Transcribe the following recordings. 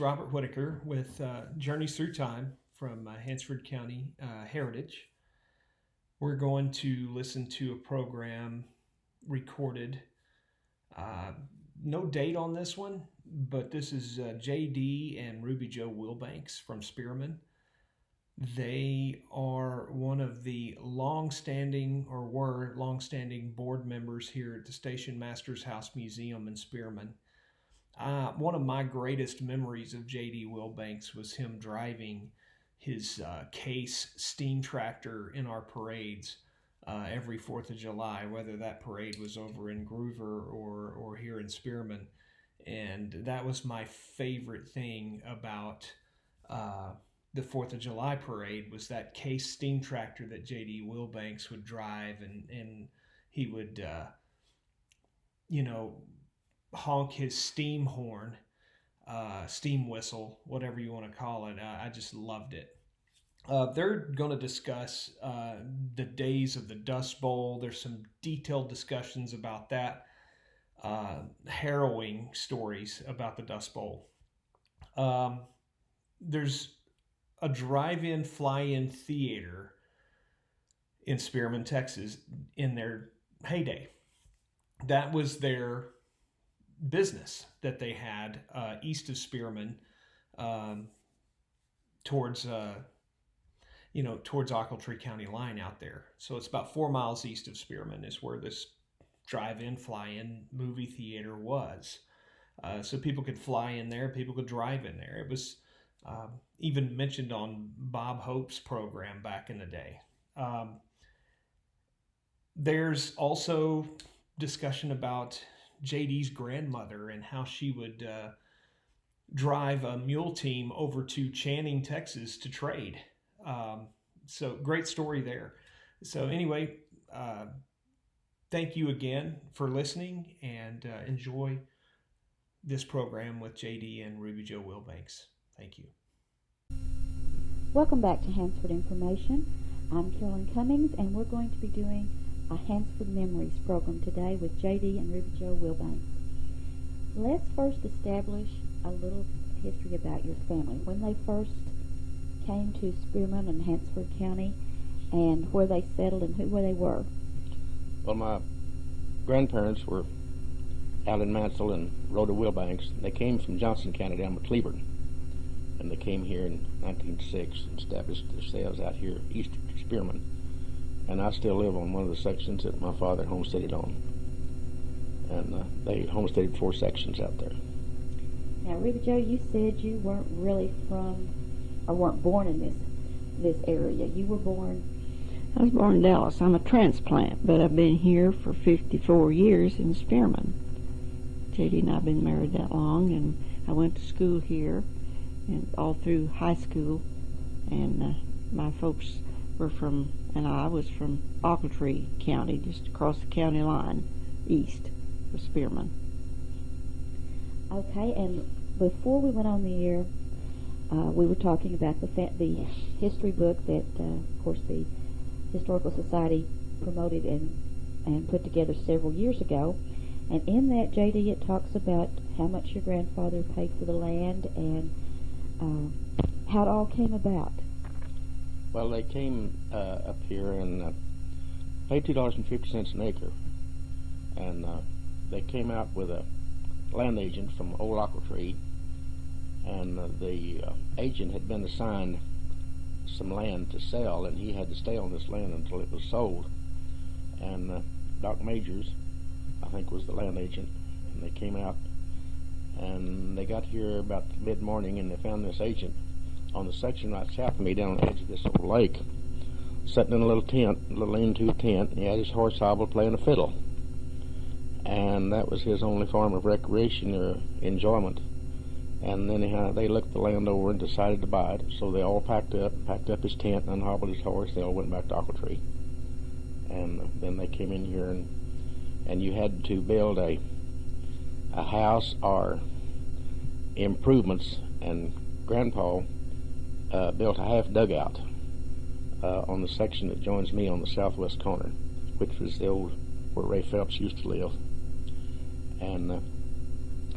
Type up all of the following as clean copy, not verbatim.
Robert Whitaker with Journeys Through Time from Hansford County Heritage. We're going to listen to a program recorded. No date on this one, but this is JD and RubyJo Wilbanks from Spearman. They are one of the were long-standing board members here at the Station Master's House Museum in Spearman. One of my greatest memories of J.D. Wilbanks was him driving his Case steam tractor in our parades every 4th of July, whether that parade was over in Groover or here in Spearman. And that was my favorite thing about the 4th of July parade, was that Case steam tractor that J.D. Wilbanks would drive, and he would, honk his steam horn, steam whistle, whatever you want to call it. I just loved it. They're going to discuss the days of the Dust Bowl. There's some detailed discussions about that, harrowing stories about the Dust Bowl. There's a drive-in, fly-in theater in Spearman, Texas, in their heyday. That was their business that they had east of Spearman, towards Ochiltree County line out there. So it's about 4 miles east of Spearman is where this drive-in, fly-in movie theater was. So people could fly in there, people could drive in there. It was even mentioned on Bob Hope's program back in the day. There's also discussion about JD's grandmother and how she would drive a mule team over to Channing, Texas to trade. So great story there. So anyway, thank you again for listening, and enjoy this program with JD and RubyJo Wilbanks. Thank you. Welcome back to Hansford Information. I'm Carolyn Cummings, and we're going to be doing a Hansford Memories program today with JD and RubyJo Wilbanks. Let's first establish a little history about your family. When they first came to Spearman and Hansford County, and where they settled and where they were. Well, my grandparents were Alan Mansell and Rhoda Wilbanks. They came from Johnson County down to Cleburne, and they came here in 1906 and established themselves out here east of Spearman. And I still live on one of the sections that my father homesteaded on. And they homesteaded 4 sections out there. Now, RubyJo, you said you weren't really from, or weren't born in this area. You were born... I was born in Dallas. I'm a transplant, but I've been here for 54 years in Spearman. JD and I have been married that long, and I went to school here, and all through high school, and my folks were from, and I was from Ochiltree County, just across the county line, east of Spearman. Okay, and before we went on the air, we were talking about the history book that, of course, the Historical Society promoted and put together several years ago. And in that, JD, it talks about how much your grandfather paid for the land and how it all came about. Well, they came up here and paid $2.50 an acre. And they came out with a land agent from Old Ochiltree, and the agent had been assigned some land to sell, and he had to stay on this land until it was sold. And Doc Majors, I think, was the land agent, and they came out, and they got here about mid-morning, and they found this agent on the section right south of me down on the edge of this old lake, sitting in a little tent, a little lean-to tent, and he had his horse hobble playing a fiddle. And that was his only form of recreation or enjoyment. And then they looked the land over and decided to buy it. So they all packed up his tent, and unhobbled his horse. They all went back to Ochiltree. And then they came in here, and you had to build a house or improvements. And Grandpa built a half dugout on the section that joins me on the southwest corner, which was the old where Ray Phelps used to live. And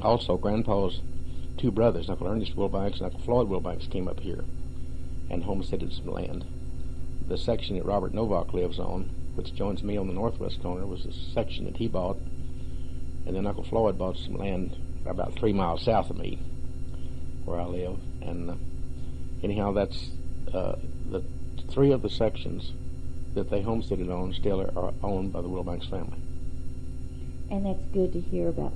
also Grandpa's two brothers, Uncle Ernest Wilbanks and Uncle Floyd Wilbanks, came up here and homesteaded some land. The section that Robert Novak lives on, which joins me on the northwest corner, was the section that he bought, and then Uncle Floyd bought some land about 3 miles south of me, where I live. And anyhow, that's the three of the sections that they homesteaded on still are owned by the Wilbanks family. And that's good to hear about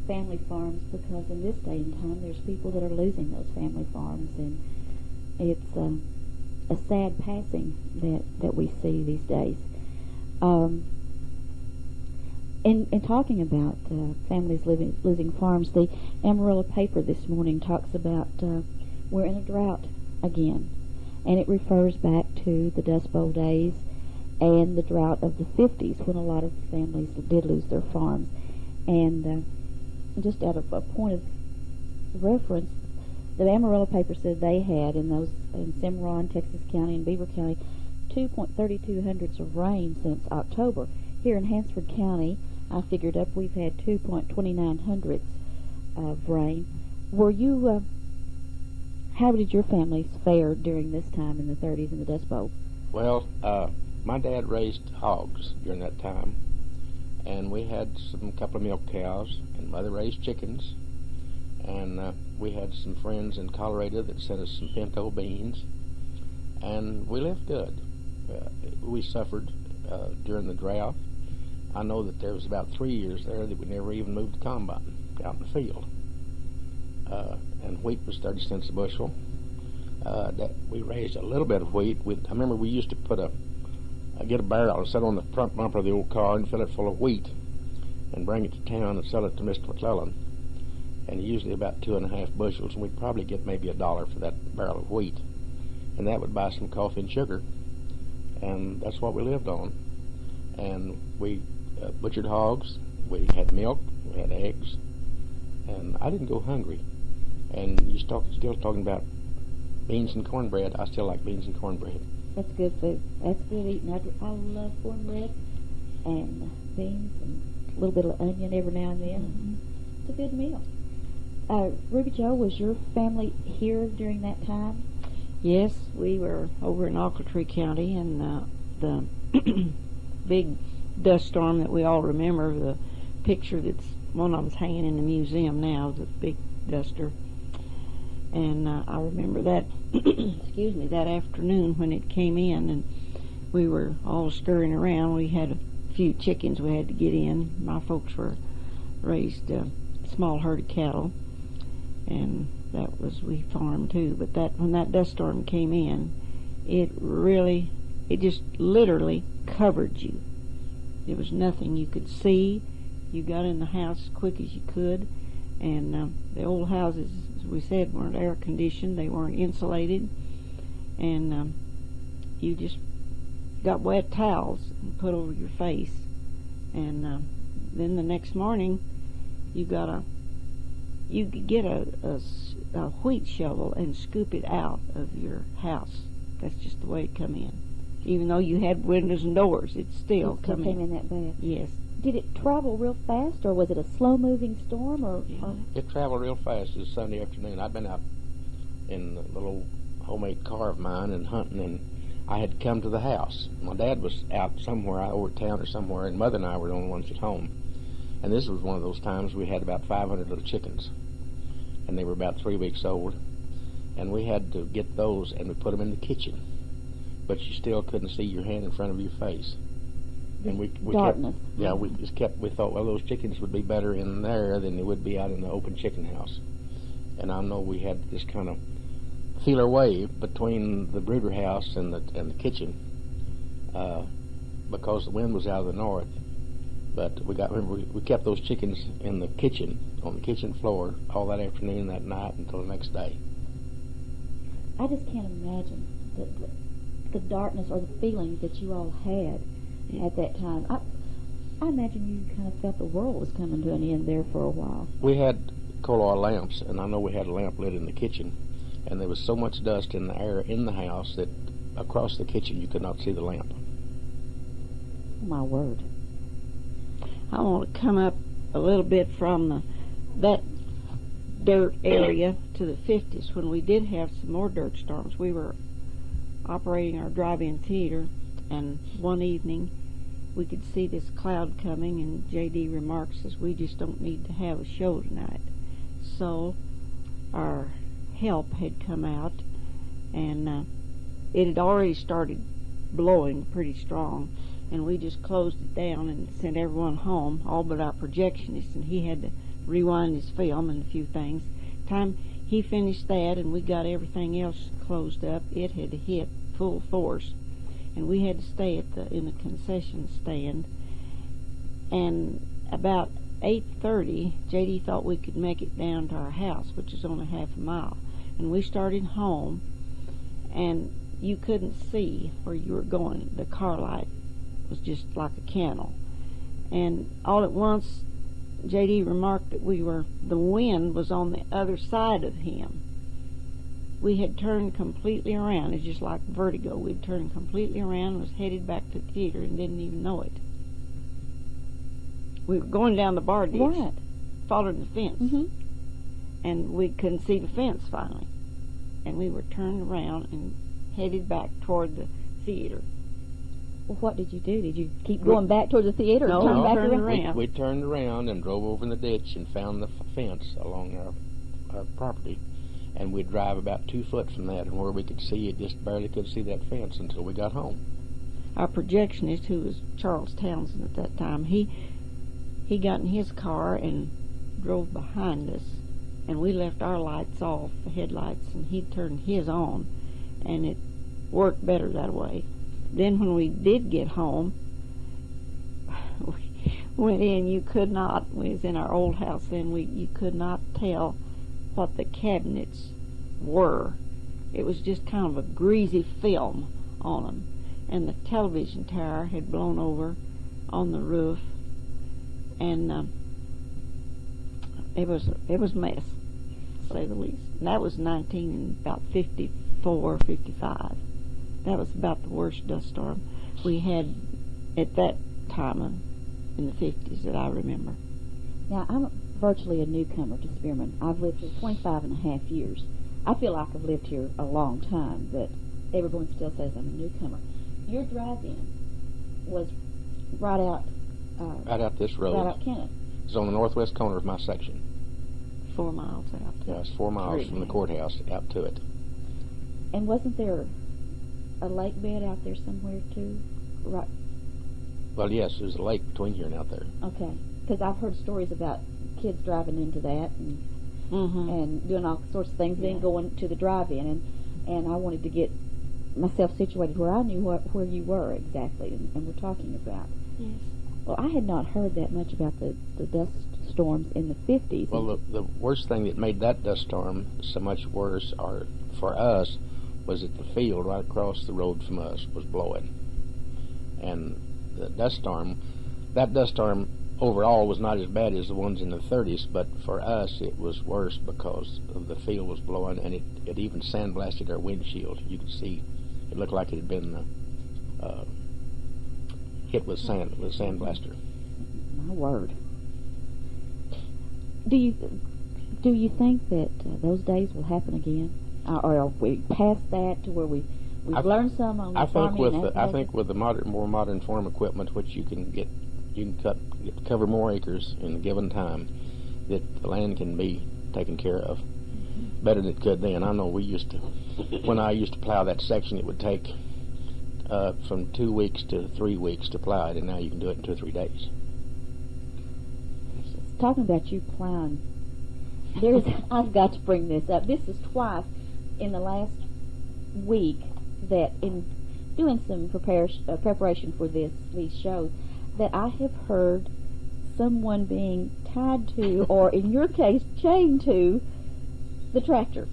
family farms, because in this day and time there's people that are losing those family farms, and it's a sad passing that we see these days. In talking about families losing farms, the Amarillo paper this morning talks about we're in a drought again, and it refers back to the Dust Bowl days and the drought of the 50s, when a lot of families did lose their farms. And just out of a point of reference, the Amarillo paper said they had in Cimarron, Texas County, and Beaver County 2.32 hundredths of rain since October. Here in Hansford County, I figured up, we've had 2.29 hundredths of rain. Were you, how did your families fare during this time in the 30s in the Dust Bowl? Well, my dad raised hogs during that time, and we had a couple of milk cows, and Mother raised chickens, and we had some friends in Colorado that sent us some pinto beans, and we lived good. We suffered during the drought. I know that there was about 3 years there that we never even moved the combine out in the field, and wheat was 30 cents a bushel. That we raised a little bit of wheat. I remember we used to get a barrel and set on the front bumper of the old car and fill it full of wheat and bring it to town and sell it to Mr. McClellan. And usually about 2.5 bushels, and we'd probably get maybe $1 for that barrel of wheat. And that would buy some coffee and sugar. And that's what we lived on. And we butchered hogs, we had milk, we had eggs, and I didn't go hungry. And you're still talking about beans and cornbread. I still like beans and cornbread. That's good food. That's good eating. I love cornbread and beans and a little bit of onion every now and then. Mm-hmm. It's a good meal. RubyJo, was your family here during that time? Yes, we were over in Ochiltree County, and the big dust storm that we all remember, the picture that's one of them's hanging in the museum now, the big duster. And I remember that, excuse me, that afternoon when it came in, and we were all scurrying around. We had a few chickens we had to get in. My folks raised a small herd of cattle, and we farmed too. But when that dust storm came in, it just literally covered you. There was nothing you could see. You got in the house as quick as you could, and the old houses, as we said, weren't air conditioned. They weren't insulated, and you just got wet towels and put over your face, and then the next morning you could get a wheat shovel and scoop it out of your house. That's just the way it come in. Even though you had windows and doors, it still came in that bad. Yes. Did it travel real fast, or was it a slow-moving storm? Or It traveled real fast. It was Sunday afternoon. I'd been out in the little homemade car of mine and hunting, and I had come to the house. My dad was out somewhere over town or somewhere, and Mother and I were the only ones at home. And this was one of those times we had about 500 little chickens, and they were about 3 weeks old. And we had to get those, and we put them in the kitchen. But you still couldn't see your hand in front of your face. And we darkness. We thought, well, those chickens would be better in there than they would be out in the open chicken house. And I know we had this kind of feel our way between the brooder house and the kitchen, because the wind was out of the north. But we kept those chickens in the kitchen, on the kitchen floor, all that afternoon, that night, until the next day. I just can't imagine the darkness or the feelings that you all had at that time. I imagine you kind of felt the world was coming to an end there for a while. We had coal oil lamps, and I know we had a lamp lit in the kitchen, and there was so much dust in the air in the house that across the kitchen you could not see the lamp. Oh, my word. I want to come up a little bit from that dirt area to the 50s when we did have some more dirt storms. We were operating our drive-in theater, and one evening we could see this cloud coming, and J.D. remarks says, "We just don't need to have a show tonight." So our help had come out, and it had already started blowing pretty strong, and we just closed it down and sent everyone home, all but our projectionist, and he had to rewind his film and a few things. Time he finished that and we got everything else closed up, it had hit full force, and we had to stay in the concession stand. And about 8:30, J.D. thought we could make it down to our house, which is only half a mile, and we started home, and you couldn't see where you were going. The car light was just like a candle, and all at once J.D. remarked that the wind was on the other side of him. We had turned completely around. It's just like vertigo. We'd turned completely around, was headed back to the theater, and didn't even know it. We were going down the bar ditch, Right. following the fence, Mm-hmm. and we couldn't see the fence finally. And we were turned around and headed back toward the theater. Well, what did you do? Did you keep going back toward the theater No, and turn we back turned around? around. We turned around and drove over in the ditch and found the fence along our property, and we'd drive about 2 foot from that, and where we could see it, just barely could see that fence until we got home. Our projectionist, who was Charles Townsend at that time, he got in his car and drove behind us, and we left our lights off, the headlights, and he turned his on, and it worked better that way. Then when we did get home, we went in, we was in our old house then, you could not tell what the cabinets were. It was just kind of a greasy film on them, and the television tower had blown over on the roof, and it was a mess, to say the least. And that was about 54, 55. That was about the worst dust storm we had at that time in the 50s that I remember. Now, I'm virtually a newcomer to Spearman. I've lived here 25 and a half years. I feel like I've lived here a long time, but everyone still says I'm a newcomer. Your drive-in was right out this road. right out Kenneth. It's on the northwest corner of my section. 4 miles out. Yeah, it's 4 miles from the courthouse out to it. And wasn't there a lake bed out there somewhere too? Right. Well, yes, there's a lake between here and out there. Okay. Because I've heard stories about kids driving into that and doing all sorts of things, then going to the drive-in, and I wanted to get myself situated where I knew where you were exactly and we're talking about. Yes. Well, I had not heard that much about the dust storms in the 50s. Well, the worst thing that made that dust storm so much worse for us was that the field right across the road from us was blowing. And that dust storm overall was not as bad as the ones in the 30s, but for us it was worse because of the field was blowing, and it even sandblasted our windshield. You could see it looked like it had been hit with sandblaster. My word. Do you think that those days will happen again, or are we past that to where we've learned some on the farming? I think with the more modern farm equipment, which you can cover more acres in a given time, that the land can be taken care of better than it could then. I know when I used to plow that section, it would take from 2 weeks to 3 weeks to plow it, and now you can do it in 2 or 3 days. Talking about you plowing, I've got to bring this up. This is twice in the last week that in doing some preparation for these shows, that I have heard someone being tied to, or in your case, chained to, the tractor.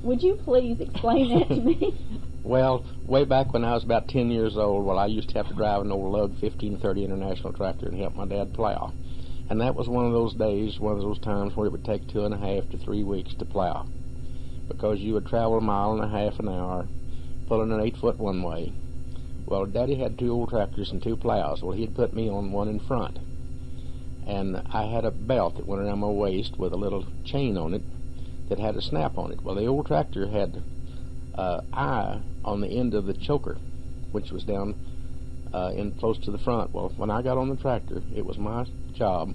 Would you please explain that to me? Well, way back when I was about 10 years old, I used to have to drive an old Lug 1530 International tractor and help my dad plow. And that was one of those days, one of those times where it would take 2.5 to 3 weeks to plow, because you would travel 1.5 miles an hour, pulling an 8-foot one way. Well, Daddy had 2 old tractors and 2 plows. Well, he'd put me on one in front, and I had a belt that went around my waist with a little chain on it, that had a snap on it. Well, the old tractor had eye on the end of the choker, which was down in close to the front. Well, when I got on the tractor, it was my job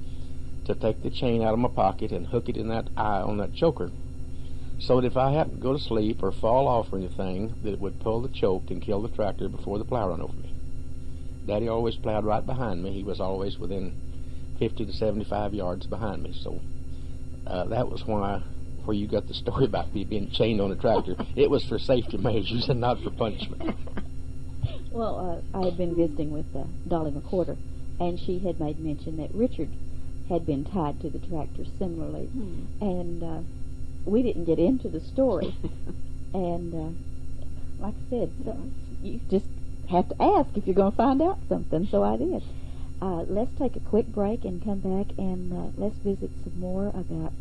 to take the chain out of my pocket and hook it in that eye on that choker, so that if I happened to go to sleep or fall off or anything, that it would pull the choke and kill the tractor before the plow run over me. Daddy always plowed right behind me. He was always within 50 to 75 yards behind me. So that was where you got the story about me being chained on a tractor. It was for safety measures and not for punishment. Well, I had been visiting with Dolly McCorder, and she had made mention that Richard had been tied to the tractor similarly. And we didn't get into the story. And like I said, so you just have to ask if you're going to find out something. So I did. Let's take a quick break and come back, and let's visit some more about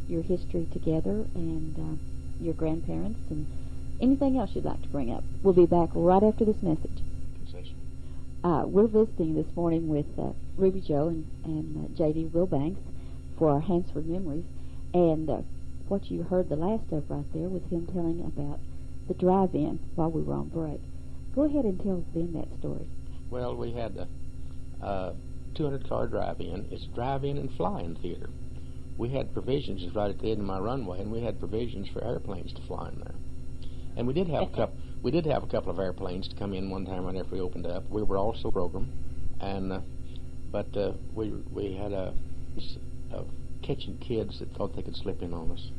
your history together and your grandparents and anything else you'd like to bring up. We'll be back right after this message. We're visiting this morning with RubyJo and J.D. Wilbanks for our Hansford Memories, and what you heard the last of right there was him telling about the drive-in while we were on break. Go ahead and tell them that story. Well, we had a 200-car drive-in. It's drive-in and fly-in theater. We had provisions just right at the end of my runway, and we had provisions for airplanes to fly in there. And we did have a couple of airplanes to come in one time right after we opened up. We were also programmed, and but we had a catching kids that thought they could slip in on us.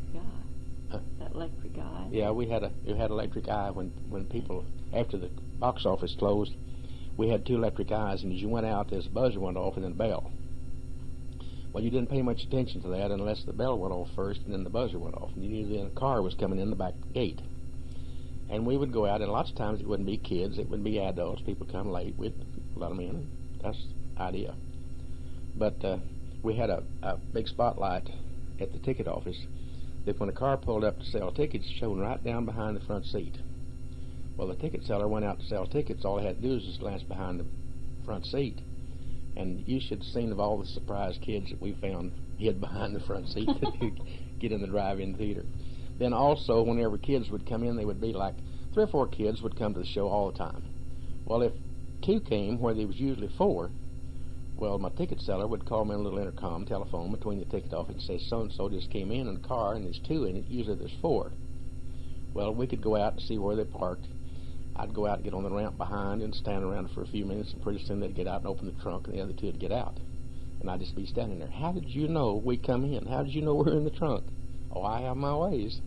That electric eye. Yeah, we had electric eye when people, after the box office closed, we had 2 electric eyes, and as you went out, this buzzer went off and then a bell. Well, you didn't pay much attention to that unless the bell went off first and then the buzzer went off, and you knew then a car was coming in the back gate. And we would go out, and lots of times it wouldn't be kids, it would be adults. People come late, we'd let them in. That's the idea. But we had a big spotlight at the ticket office that when a car pulled up to sell tickets, shone right down behind the front seat. Well, the ticket seller went out to sell tickets. All he had to do was just glance behind the front seat. And you should have seen of all the surprised kids that we found hid behind the front seat to get in the drive-in theater. Then also, whenever kids would come in, they would be like 3 or 4 kids would come to the show all the time. Well, if 2 came where there was usually 4, well, my ticket seller would call me on a little intercom telephone between the ticket office and say, so-and-so just came in the car, and there's 2 in it. Usually there's 4. Well, we could go out and see where they parked. I'd go out and get on the ramp behind and stand around for a few minutes, and pretty soon they'd get out and open the trunk, and the other 2 would get out. And I'd just be standing there. How did you know we come in? How did you know we're in the trunk? Oh, I have my ways.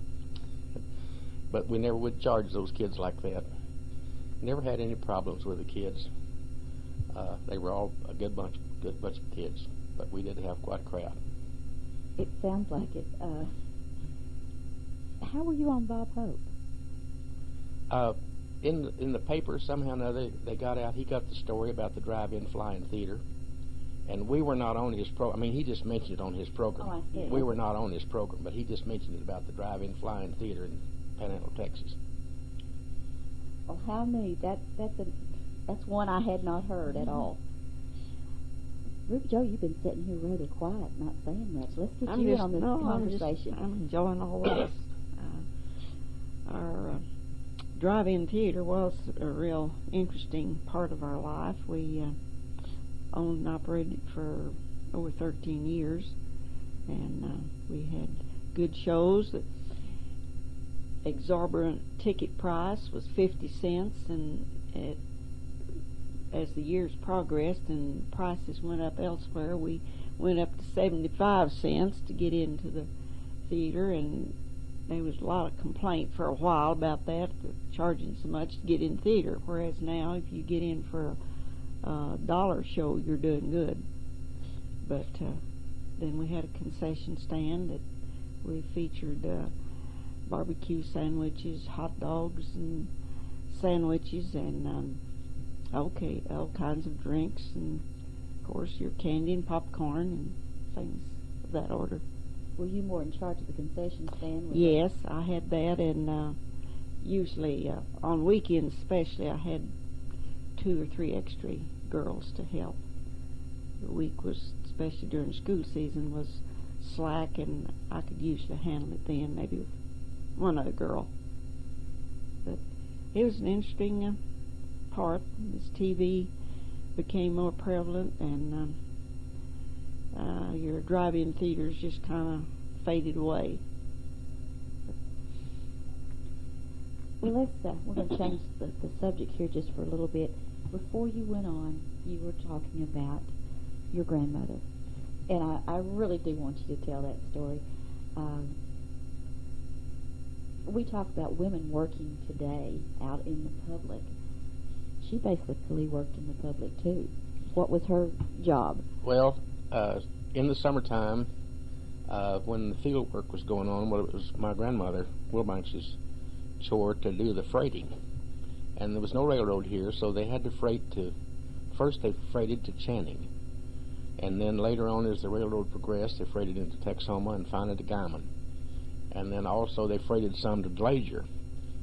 But we never would charge those kids like that. Never had any problems with the kids. They were all a good bunch of kids, but we did have quite a crowd. It sounds like it. How were you on Bob Hope? In the paper, somehow or another, they got out. He got the story about the drive-in flying theater, and we were not on his program. I mean, he just mentioned it on his program. Oh, I see. We were not on his program, but he just mentioned it about the drive-in flying theater in Panhandle, Texas. Well, how many? That's one I had not heard at all. RubyJo, you've been sitting here rather quiet, not saying much. Let's get you in on this conversation. I'm enjoying all this. Our drive-in theater was a real interesting part of our life. We owned and operated for over 13 years, and we had good shows. The exorbitant ticket price was 50 cents, and as the years progressed and prices went up elsewhere, we went up to 75 cents to get into the theater, and there was a lot of complaint for a while about that, charging so much to get in theater, whereas now if you get in for a dollar show, you're doing good. But then we had a concession stand that we featured barbecue sandwiches, hot dogs, and sandwiches, and all kinds of drinks, and of course your candy and popcorn and things of that order. Were you more in charge of the concession stand? Yes, I had that, and usually on weekends especially, I had 2 or 3 extra girls to help. The week was, especially during school season, was slack, and I could usually handle it then, maybe with one other girl. But it was an interesting part. This TV became more prevalent, and your drive-in theaters just kind of faded away. Well, we're going to change the subject here just for a little bit. Before you went on, you were talking about your grandmother, and I really do want you to tell that story. We talk about women working today out in the public. She basically worked in the public too. What was her job? Well, in the summertime, when the field work was going on, well, it was my grandmother, Wilbanks' chore to do the freighting. And there was no railroad here, so they had to freight to, first they freighted to Channing. And then later on, as the railroad progressed, they freighted into Texoma and finally to Guyman. And then also they freighted some to Glacier,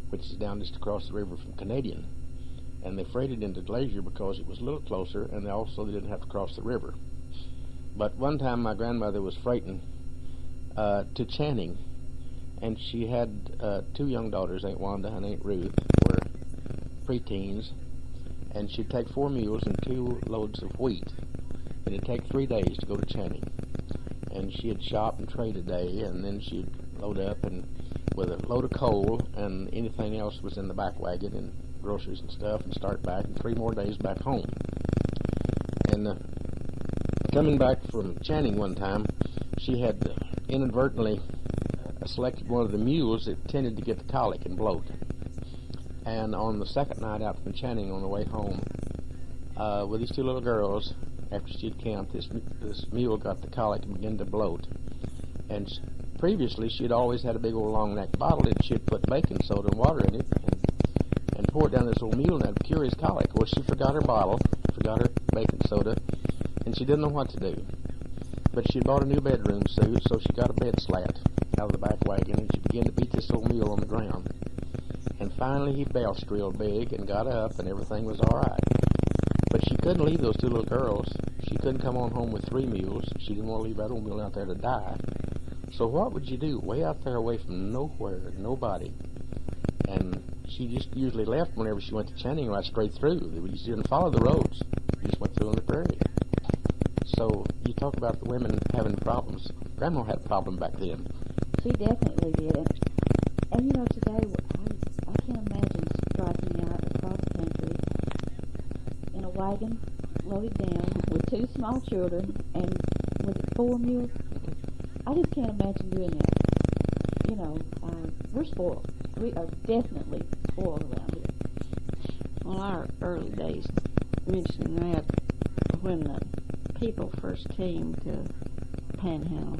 which is down just across the river from Canadian. And they freighted into Glacier because it was a little closer, and they didn't have to cross the river. But one time my grandmother was freighting to Channing, and she had two young daughters, Aunt Wanda and Aunt Ruth, were preteens, and she'd take 4 mules and 2 loads of wheat. It'd take 3 days to go to Channing. And she'd shop and trade a day, and then she'd load up and with a load of coal and anything else was in the back wagon and groceries and stuff, and start back, and 3 more days back home. And coming back from Channing one time, she had inadvertently selected one of the mules that tended to get the colic and bloat. And on the second night out from Channing on the way home, with these 2 little girls, after she'd camped, this mule got the colic and began to bloat. And previously, she'd always had a big old long neck bottle that she'd put baking soda and water in it and pour it down this old mule and that'd cure his colic. Well, she forgot her bottle, forgot her baking soda, and she didn't know what to do. But she'd bought a new bedroom suit, so she got a bed slat out of the back wagon, and she began to beat this old mule on the ground. And finally, he belched real big and got up, and everything was all right. But she couldn't leave those 2 little girls. She couldn't come on home with 3 mules. She didn't want to leave that old mule out there to die. So what would you do? Way out there away from nowhere, nobody. And she just usually left whenever she went to Channing right straight through. She didn't follow the roads. She just went through on the prairie. So you talk about the women having problems. Grandma had a problem back then. She definitely did. And you know, today, I can't imagine striking out across country in a wagon loaded down with 2 small children and was it 4 mules? I just can't imagine doing that. You know, we're spoiled. We are definitely spoiled around here. Well, our early days, mentioning that, when the people first came to Panhandle,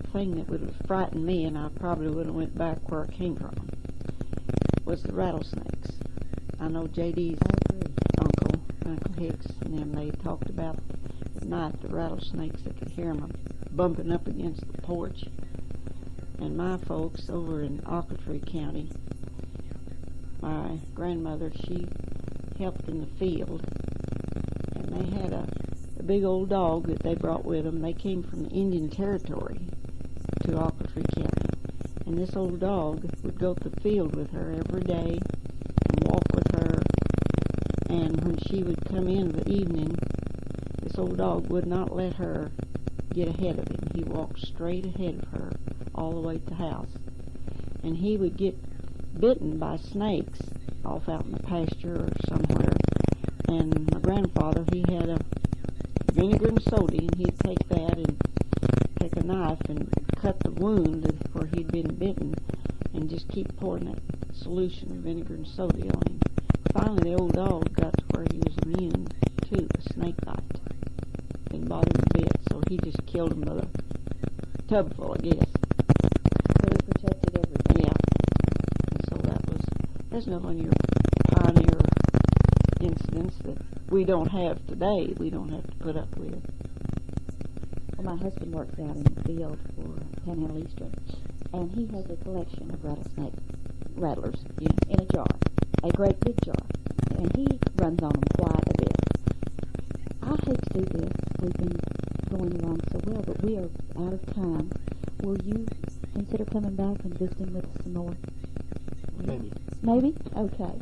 the thing that would have frightened me, and I probably would have went back where it came from, was the rattlesnakes. I know J.D.'s Uncle Hicks, and them, they talked about at night the rattlesnakes. They could hear them bumping up against the porch. And my folks over in Occotree County, my grandmother, she helped in the field, and they had a big old dog that they brought with them. They came from the Indian Territory to Occotree County, and this old dog would go to the field with her every day and walk with her. And when she would come in the evening, this old dog would not let her get ahead of him. He walked straight ahead of her all the way to the house. And he would get bitten by snakes off out in the pasture or somewhere. And my grandfather, he had a vinegar and soda, and he'd take that and take a knife and cut the wound where he'd been bitten and just keep pouring that solution of vinegar and soda on him. Finally, the old dog got to where he was immune to a snake bite. Didn't bother him a bit, so he just killed him with a tubful, I guess. So it protected everything. Yeah. And so that's another one of your pioneer incidents that we don't have today. We don't have to put up with. Well, my husband works out in the field for Panhandle Eastern, and he has a collection of rattlers in a jar, a great big jar, and he runs on them quite a bit. I hate to do this, sweeping going along so well, but we are out of time. Will you consider coming back and visiting with us some more? Maybe. Maybe? Okay.